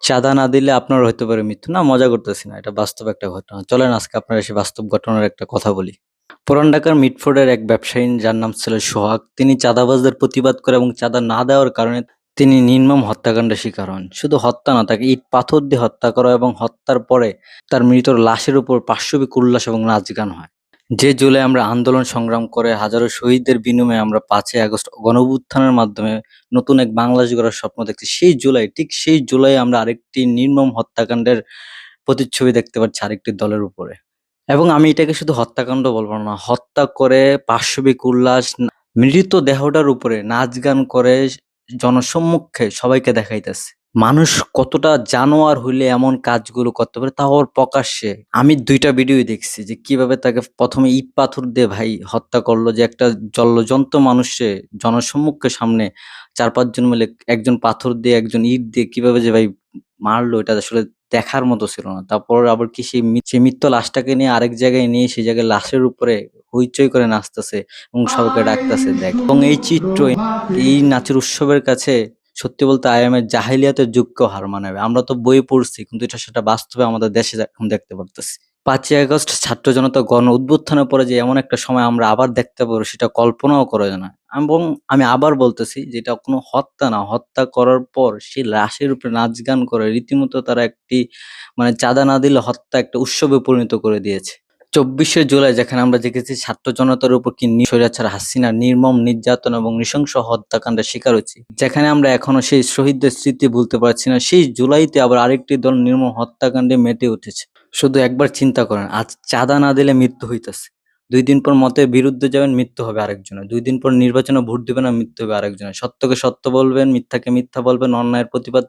চাঁদা না দিলে আপনার হইতে পারে মৃত্যু। না, মজা করতেছি না। এটা বাস্তব একটা ঘটনা। চলেন আজকে আপনার সেই বাস্তব ঘটনার একটা কথা বলি। পুরান ঢাকার মিটফোর্ডের এক ব্যবসায়ী যার নাম ছিল সোহাগ। তিনি চাঁদাবাজদের প্রতিবাদ করে এবং চাঁদা না দেওয়ার কারণে তিনি নির্মম হত্যাকাণ্ডের শিকার হন। শুধু হত্যা না, তাকে ইট পাথর দিয়ে হত্যা করা এবং হত্যার পরে তার মৃত লাশের উপর পাশবিক উল্লাস এবং নাচ গান হয়। যে জুলাই আমরা আন্দোলন সংগ্রাম করে হাজারো শহীদদের বিনিময়ে আমরা ৫ই আগস্ট গণঅভ্যুত্থানের মাধ্যমে নতুন এক বাংলাদেশ গড়ার স্বপ্ন দেখছি। সেই জুলাই, ঠিক সেই জুলাই আমরা আরেকটি নির্মম হত্যাকাণ্ডের প্রতিচ্ছবি দেখতে পাচ্ছি আরেকটি দলের উপরে। এবং আমি এটাকে শুধু হত্যাকাণ্ড বলব না, হত্যা করে পাশবিক উল্লাস মৃত দেহটার উপরে নাচ গান করে জনসম্মুখে সবাইকে দেখাইতেছে। মানুষ কতটা জানোয়ার হইলে এমন কাজগুলো করতে পারে, তাও আবার প্রকাশ্যে। আমি ২ টা ভিডিওই দেখছি যে কিভাবে তাকে ১ম এ ইট পাথর দিয়ে ভাই হত্যা করলো, যে একটা জলজ্যন্ত মানুষে জনসম্মুখের সামনে ৪-৫ জন মিলে একজন পাথর দিয়ে, একজন ইট দিয়ে কিভাবে যে ভাই মারলো, এটা আসলে দেখার মতো ছিল না। তারপর আবার কি সেই মৃত লাশটাকে নিয়ে আরেক জায়গায় নিয়ে সেই জায়গায় লাশের উপরে হইচই করে নাচতেছে এবং সবাইকে ডাকতেছে দেখ। এবং এই চিত্র, এই নাচের উৎসবের কাছে সত্যি বলতে আইএমের জাহিলিয়াতের যুগকেও হার মানাবে। আমরা তো বইয়ে পড়ছি, কিন্তু সেটা বাস্তবে আমাদের দেশে এখন দেখতে পারতেছি। ৫ই আগস্ট ছাত্র জনতা গণ অভ্যুত্থানের পরে যে এমন একটা সময় আমরা আবার দেখতে পাবো, সেটা কল্পনাও করা যায় না। এবং আমি আবার বলতেছি যে এটা কোনো হত্যা না। হত্যা করার পর সেই লাশের উপরে নাচ গান করে রীতিমতো তারা একটি চাঁদা না দিলে হত্যা একটা উৎসবে পরিণত করে দিয়েছে। ২৪শে জুলাই যেখানে আমরা দেখেছি ছাত্র জনতার উপর কি স্বৈরাচার হাসিনার নির্মম নির্যাতন এবং নৃশংস হত্যাকাণ্ডের শিকার হচ্ছি। যেখানে আমরা এখনো সেই শহীদদের স্মৃতি ভুলতে পারছি না, সেই জুলাইতে আবার আরেকটি দল নির্মম হত্যাকাণ্ডে মেতে উঠেছে। শুধু একবার চিন্তা করেন, আজ চাঁদা না দিলে মৃত্যু হইতেছে। ২ দিন পর মতের বিরুদ্ধে যাবেন, মৃত্যু হবে আরেকজনের। ২ দিন পর নির্বাচনে ভোট দিবেন আর মৃত্যু হবে আরেকজনের। সত্যকে সত্য বলবেন, মিথ্যাকে মিথ্যা বলবেন, অন্যায়ের প্রতিবাদ